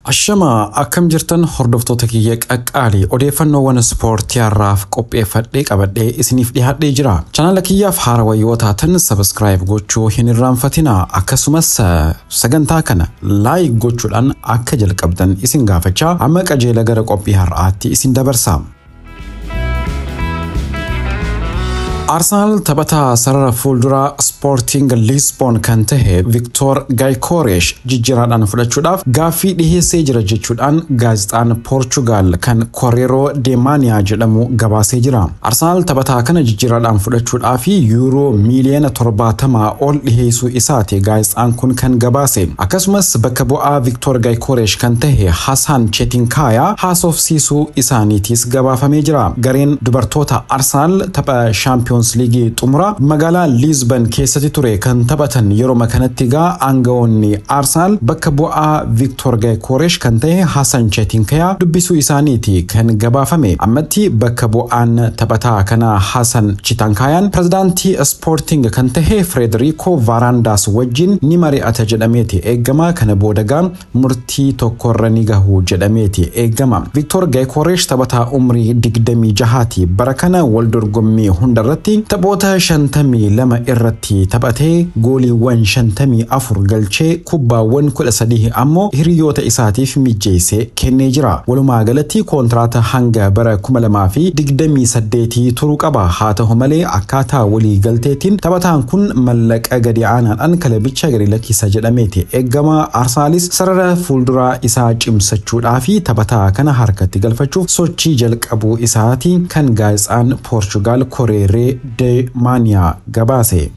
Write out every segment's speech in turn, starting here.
Ashama akkam jirtan hordoftoota kiyya qaqqaali odeeffannoowwan ispoortii har'aaf qopheeffadhee qabadhee isiniif dhiyaadhee jira. Chanaala kiyyaaf haarawaa yoo taatan subscribe gochuu hin irraanfatina. Akkasumas sagantaa kana like gochuudhaan akka jalqabdan isin gaafachaa amma qajeela gara qophii har'aatti isin dabarsa. Arsenal taphata sarara fuuldura Sporting Lisbon kan tahe Victor Gyökeres jijjiiraadhaan fudhachuudhaaf gaaffii dhiheessee jira jechuudhaan gaazexaan Portugal kan Correio de Mania jedhamu gabaasee jira. Arsenal taphata kana jijjiiraadhaan fudhachuudhaaf euro miliyoona 70 ol dhiheessuu isaati gaazexaan kun kan gabaase. Akkasumas bakka bu'aa Victor Gyökeres kan tahe Hasan Çetinkaya haasofsiisuu isaaniitis gabaafamee jira. Gareen dubartoota Arsenal tapha Champions League xumura magaalaa Lisbon keessatti ture kan taphatan yeroo kanatti gaa aangawoonni Arsenal bakka bu'aa Victor Gyökeres kan ta'e Hasan Çetinkaya dubbisuu isaaniiti kan gabaafame. Ammatti bakka bu'aan taphataa kana Hasan Çetinkayaan pirezidaantii Sporting kan ta'e Federico Varandas wajjin ni mari'ata jedhameeti eegama. Kana boodagaan murtii tokkorra ni gahu jedhameeti eegama. Victor Gyökeres taphataa umrii 26 bara kana wal dorgommii hundarratti taphoota 52 irratti taphatee gooliiwwan 54 galchee kubbaawwan 13 ammoo hiriyoota isaatiif mijeessee kennee jira. Walumaa galatti kontiraata hanga bara 2028 turuu qaba. Haa ta'u malee akkaataa walii galteetiin taphataan kun mallaqa gadi aanaadhaan kilabicha gadi lakkisa jedhameeti eegama. Arsenalis sarara fuulduraa isaa cimsachuudhaa fi taphataa kana harkatti galfachuuf sochii jalqabuu isaati kan gaazexaan Portugal Correio de Mania gabaase.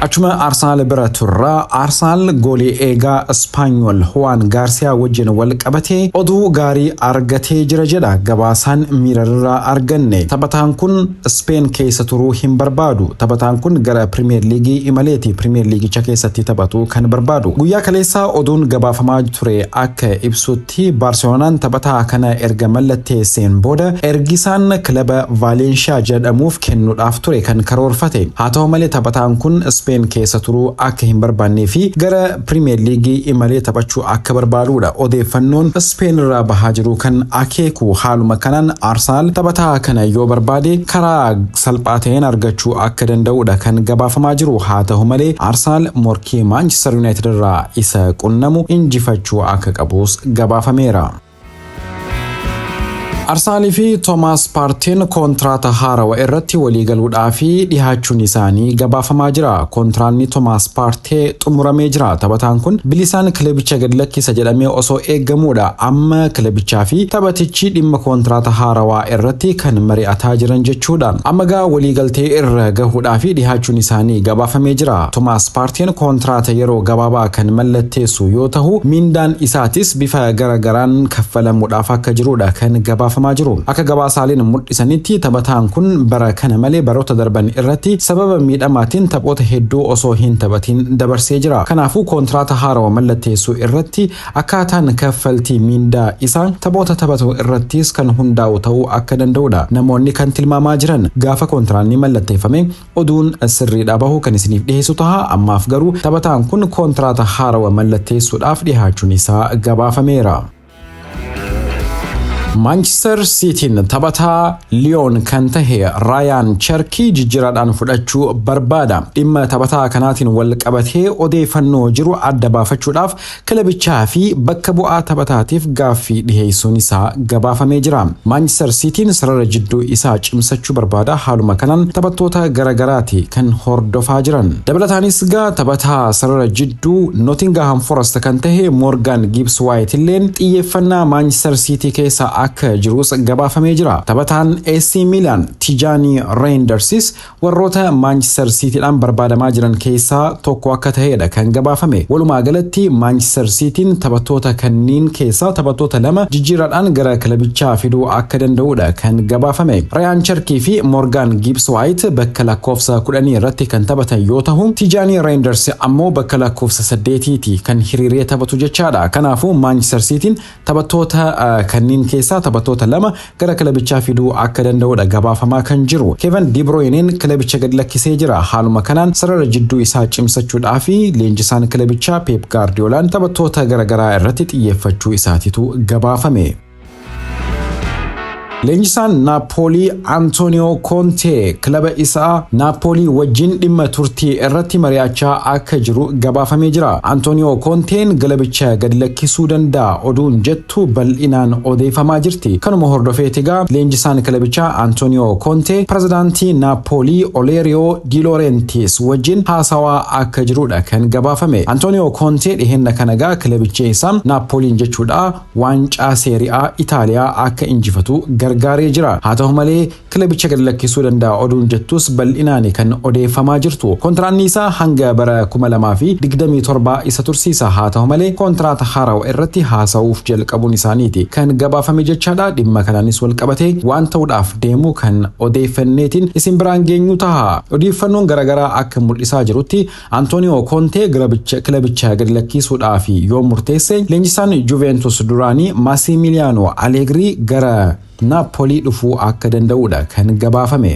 Achuma Arsenal bira turra Arsenal goolii eegaa Espanyol Juan Garcia wajjin wal qabatee oduu gaarii argatee jira jedha gabaasaan Mirrorraa arganne. Taphataan kun Spain keessa turuu hin barbaadu. Taphataan kun gara Premier League imaleeti Premier League keessatti taphatu kan barbaadu. Guyyaa kaleessaa oduun gabaafamaa ture akka ibsutti Barcelonaan taphataa kana erga mallatteesseen booda ergisaan kilaba Valencia jedhamuuf kennuudhaaf ture kan karoorfate. Haa ta'u malee taphataan kun Spain keessa turuu akka hin barbaannee fi gara Premier League imalee taphachuu akka barbaaduudha. Odeeffannoon Spain irraa bahaa jiru kan akeeku haaluma kanaan Arsenal taphataa kana yoo barbaade karaa salphaa ta'een argachuu akka danda'uudha kan gabaafamaa jiru. Haa ta'u malee Arsenal morkii Manchester United irraa isa qunnamu injifachuu akka qabus gabaafameera. Arsenal fi Thomas Partey kontiraata haarawaa irratti walii galuudhaaf dhihaachuun isaanii gabaafamaa jira. Kontiraanni Thomas Partey xumuramee jira. Taphataan kun bilisaan kilabicha gad lakkisa jedhamee osoo eeggamuudha. Amma kilabichaa fi taphatichi dhimma kontiraata haarawaa irratti kan mari'ataa jiran jechuudha. Amma gaa walii galtee irra gahuudhaaf dhihaachuun isaanii gabaafamee jira. Thomas Partey kontiraata yeroo gabaabaa kan mallatteessu yoo ta'u mindaan isaatis bifa garagaraan kaffalamuudhaaf akka jiruudha kan gabaafamaa jiru. Akka gabaasaaleen mul'isanitti taphataan kun bara kana malee baroota darban irratti sababa miidhamaatiin taphoota hedduu osoo hin taphatin dabarsee jira. Kanaafuu kontiraata haarawaa mallatteessuu irratti akkaataan kaffaltii mindaa isaa taphoota taphatu irrattis kan hundaa'u ta'uu akka danda'uudha. Namoonni kan tilmaamaa jiran gaafa kontiraanni mallatteeffame oduun sirriidhaa bahu kan isiniif dhiheessu ta'a. Ammaaf garuu taphataan kun kontiraata haarawaa mallatteessuudhaaf dhihaachuun isaa gabaafameera. Manchester City taphataa Lyon kan tahe Ryan Cherki jijjiiraadhaan fudhachuu barbaada. Dhimma taphataa kanaatiin wal qabatee odeeffannoo jiru adda baafachuudhaaf kilabichaa fi bakka bu'aa taphataatiif gaaffii dhiheessuun isaa gabaafamee jira. Manchester City sarara jidduu isaa cimsachuu barbaada. Haaluma kanaan taphattoota garagaraati kan hordofaa jiran. Dabalataanis gaa taphataa sarara jidduu Nottingham Forest kan tahe Morgan Gibbs White illeen xiyyeeffannaa Manchester City keessa akka jirus gabaafamee jira. Taphataan AC Milan Tijani Reindersis warroota Manchester City'dhaan barbaadamaa jiran keessaa tokko akka ta'edha kan gabaafame. Walumaa galatti Manchester City'n taphattoota kanneen keessaa taphattoota lama jijjiiraadhaan gara kilabichaa fiduu akka danda'uudha kan gabaafame. Ryan Cherki fi Morgan Gibbs White bakka lakkoofsa 10 irratti kan taphatan yoo ta'u Tijani Reinders ammoo bakka lakkoofsa 8ti kan hiriiree taphatu jechaadha. Kanaafuu Manchester City'n taphattoota kanneen keessa keessaa taphattoota lama gara kilabichaa fiduu akka danda'udha gabaafamaa kan jiru. Kevin De Bruyne kilabicha gad lakkisee jira. Haaluma kanaan sarara jidduu isaa cimsachuudhaaf leenjisaan kilabichaa Pep Guardiola taphattoota garagaraa irratti xiyyeeffachuu isaatitu gabaafame. Leenjisaan Napoli Antonio Conte kilaba isaa Napoli wajjin dhimma turtii irratti mari'achaa akka jiru gabaafamee jira. Antonio Conteen kilabicha gad lakkisuu danda'a oduun jettu bal'inaan odeeffamaa jirti. Kanuma hordofeetigaa leenjisaan kilabichaa Antonio Conte pirezidaantii Napoli Olerio Di Laurentiis wajjin haasawaa akka jirudha kan gabaafame. Antonio Conte dhiheenya kanagaa kilabicha isaa Napoliin jechuudha waancaa Serie A Itaaliyaa akka injifatu gargaaree jira. Haa ta'u malee kilabicha gad lakkisuu danda'a oduun jettus bal'inaan kan odeeffamaa jirtu. Kontiraanni isaa hanga bara 2027 isa tursiisa. Haa ta'u malee kontiraata haarawaa irratti haasa'uuf jalqabuun isaaniiti kan gabaafame jechaadha. Dhimma kanaanis wal qabatee waan ta'uudhaaf deemu kan odeeffanneetiin isin biraan geenyu ta'a. Odeeffannoon garagaraa akka mul'isaa jirutti Antonio Conte kilabicha gad lakkisuudhaaf yoo murteesse leenjisaan Juventus duraanii Massimiliano Allegri gara Napoli dhufuu akka danda'udha kan gabaafame.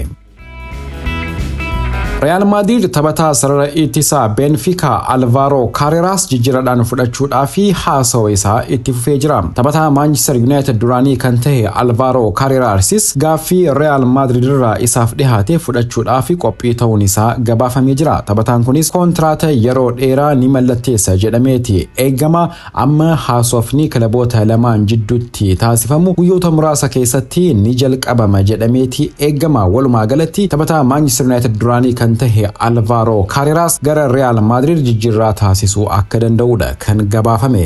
Real Madrid taphataa sarara ittisa Benfica Alvaro Carreras jijjiiradhaan fudhachuudhaaf haasawaa isaa itti fufee jira. Taphataa Manchester United duraanii kan ta'e Alvaro Carreras gaaffii Real Madrid irraa isaaf dhihaate fudhachuudhaaf qophii ta'uun isaa gabaafamee jira. Taphataan kunis kontiraata yeroo dheeraa ni mallatteessa jedhameeti eegama. Amma haasofni kilaboota lamaan jidduutti taasifamu guyyoota muraasa keessatti ni jalqabama jedhameeti eegama. Walumaa galatti taphataa Manchester United duraanii kan ta'e Alvaro Carreras gara Real Madrid jijjiirraa taasisuu akka danda'udha kan gabaafame.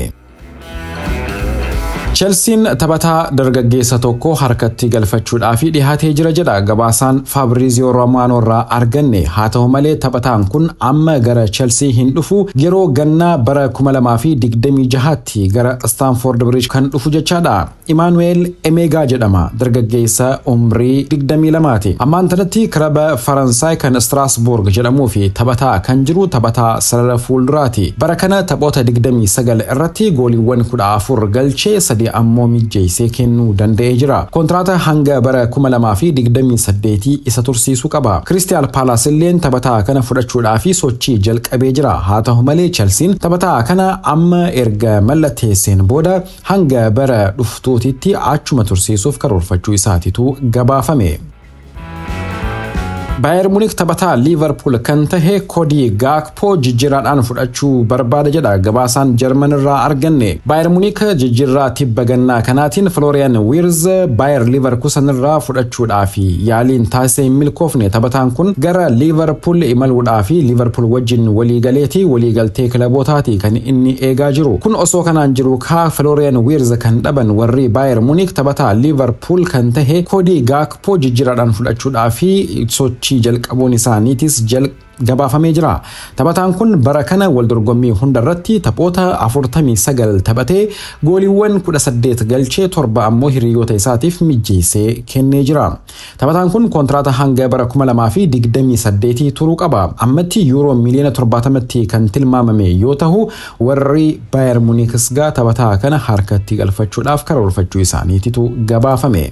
Chelsea taphataa dargaggeessa tokko harkatti galfachuudhaaf dhihaatee jira jedha gabaasaan Fabrizio Romano irraa arganne. Haa ta'u malee taphataan kun amma gara Chelsea hin dhufu yeroo gannaa bara 2026tti gara Stamford Bridge kan dhufu jechaadha. Emmanuel Emega jedhama dargaggeessa umrii 22ti. Ammaan tanatti kilaba Faransaay kan Strasbourg jedhamuu fi taphataa kan jiru taphataa sarara fuulduraati. Bara kana taphoota 29 irratti gooliiwwan 14 galchee ammoo mijjeessee kennuu danda'ee jira. Kontiraata hanga bara 2028 isa tursiisuu qaba. Crystal Palace illeen taphataa kana fudhachuudhaaf sochii jalqabee jira. Haa ta'u malee Chelsea taphataa kana amma erga mallatteesseen booda hanga bara dhuftuutitti achuma tursiisuuf karoorfachuu isaatitu gabaafame. Bayern Munich taphataa Liverpool kan ta'e Cody Gakpo jijjiirraadhaan fudhachuu barbaada jedha gabaasaan Jarman irraa arganne. Bayern Munich jijjiirraa tibba gannaa kanaatiin Florian Wirtz Bayer Leverkusen irraa fudhachuudhaaf yaaliin taasisee milkoofne. Taphataan kun gara Liverpool imaluudhaaf Liverpool wajjin waliigaltee kilabootaati kan inni eegaa jiru. Kun osoo kanaan jiru Florian Wirtz kan dhaban warri Bayern Munich taphataa Liverpool kan ta'e Cody Gakpo jijjiirraadhaan fudhachuudhaaf sochii jalqabuun isaaniitis gabaafamee jira. Taphataan kun bara kana waldorgommii hundarratti taphoota 49 taphatee gooliiwwan 18 galchee 7 ammoo hiriyoota isaatiif mijjeessee kennee jira. Taphataan kun kontiraata hanga bara 2028 turuu qaba. Ammatti yuuroo miliyoona 70tti kan tilmaamame yoo ta'u warri Bayern Munich taphataa kana harkatti galfachuudhaaf karoorfachuu isaaniititu gabaafame.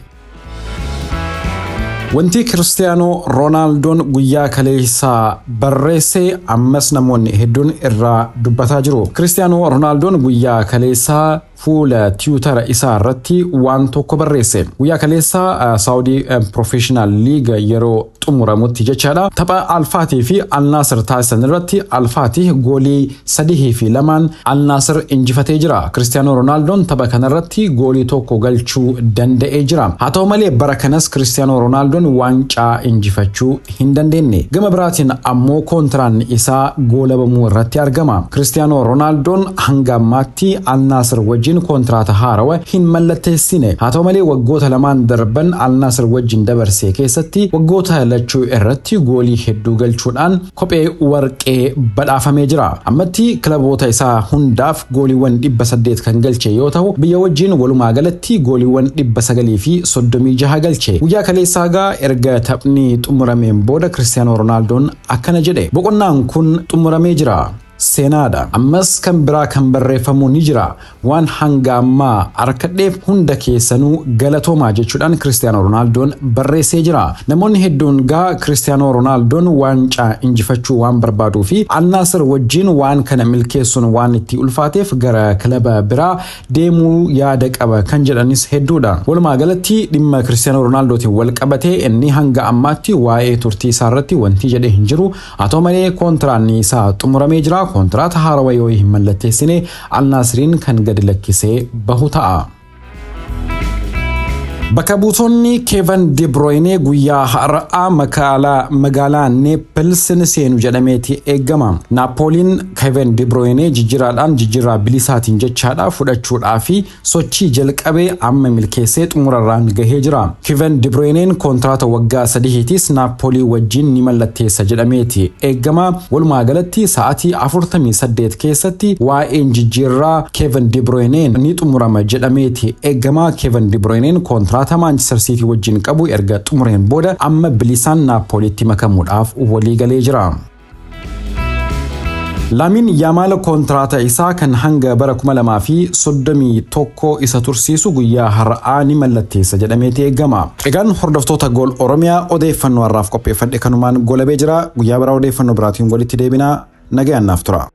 Wanti Cristiano Ronaldoon guyyaa kaleessaa barreesse ammas namoonni hedduun irraa dubbataa jiru. Cristiano Ronaldoon guyyaa kaleessaa fuula Twitter isaa irratti waan tokko barreesse. Guyyaa kaleessaa Saudi Professional League yeroo xumuramutti jechaadha. Tapha Al-Fatih fi Al-Nassr taasisan irratti Al-Fatih goolii 3-2 Al-Nassr injifatee jira. Cristiano Ronaldoon tapha kanarratti goolii tokko galchuu danda'ee jira. Haa ta'u malee bara kanas Cristiano Ronaldoon waancaa injifachuu hin dandeenye. Gama biraatiin ammoo kontiraan isaa goolabamuu irratti argama. Cristiano Ronaldoon hanga ammaatti Al-Nassr wajjin kontiraata haarawaa hin mallatteessine. Haa ta'u malee waggoota lamaan darban Al-Nassr wajjin dabarsee keessatti waggoota lachuu irratti goolii hedduu galchuudhaan kophee warqee badhaafamee jira. Ammatti kilaboota isaa hundaaf gooliiwwan 800 kan galche yoo ta'u biyya wajjin walumaa galatti gooliiwwan 936 galche. Guyyaa kaleessaa erga taphni xumurameen booda Cristiano Ronaldoon akkana jedhe. Boqonnaan kun xumuramee jira. Seenaadha. Ammas kan biraa kan barreeffamu ni jira. waan hanga ammaa arkadheef hunda keessanuu galatoomaa jechuudhaan Cristiano Ronaldoon barreessee jira. Namoonni hedduun gaa Cristiano Ronaldoon waancaa injifachuu waan barbaaduu fi Al Nassr wajjin waan kana milkeessuun waan itti ulfaateef gara kilaba biraa deemuu yaada qaba kan jedhanis hedduudha. Walumaa galatti dhimma Cristiano Ronaldootiin wal qabatee inni hanga ammaatti waa'ee turtii isaa irratti wanti jedhee hin jiru. Haa ta'u malee kontiraanni isaa xumuramee jira. Kontiraata haarawaa yoo hin mallatteessine Al Nassriin kan gadi lakkisee bahu ta'a. Bakka buutonni Kevin De Bruyne guyyaa har'aa magaalaa Naples seenu jedhameeti eegama. Napoliin Kevin De Bruyne jijjiirraa bilisaatiin jechaadha fudhachuudhaa fi sochii jalqabee amma milkeessee xumurarraan gahee jira. Kevin De Bruyne kontiraata waggaa 3tiis Napoli wajjin ni mallatteessa jedhameeti eegama. Walumaa galatti sa'aatii 48 keessatti waa'een jijjiirraa Kevin De Bruyne ni xumurama jedhameeti eegama. Kevin De Bruyne kontiraata Manchester City wajjin qabu erga xumureen booda amma bilisaan Napolitti makamuudhaaf walii galee jira. Lamine Yamal kontiraata isaa kan hanga bara 2031 isa tursiisu guyyaa har'aa ni mallatteessa jedhameeti eegama. Egaan hordoftoota Gool Oromiyaa odeeffannoo har'aaf qopheeffadhe kanumaan golabee jira. Guyyaa biraa odeeffannoo biraatiin walitti deebina. Nagayaan naaf tura.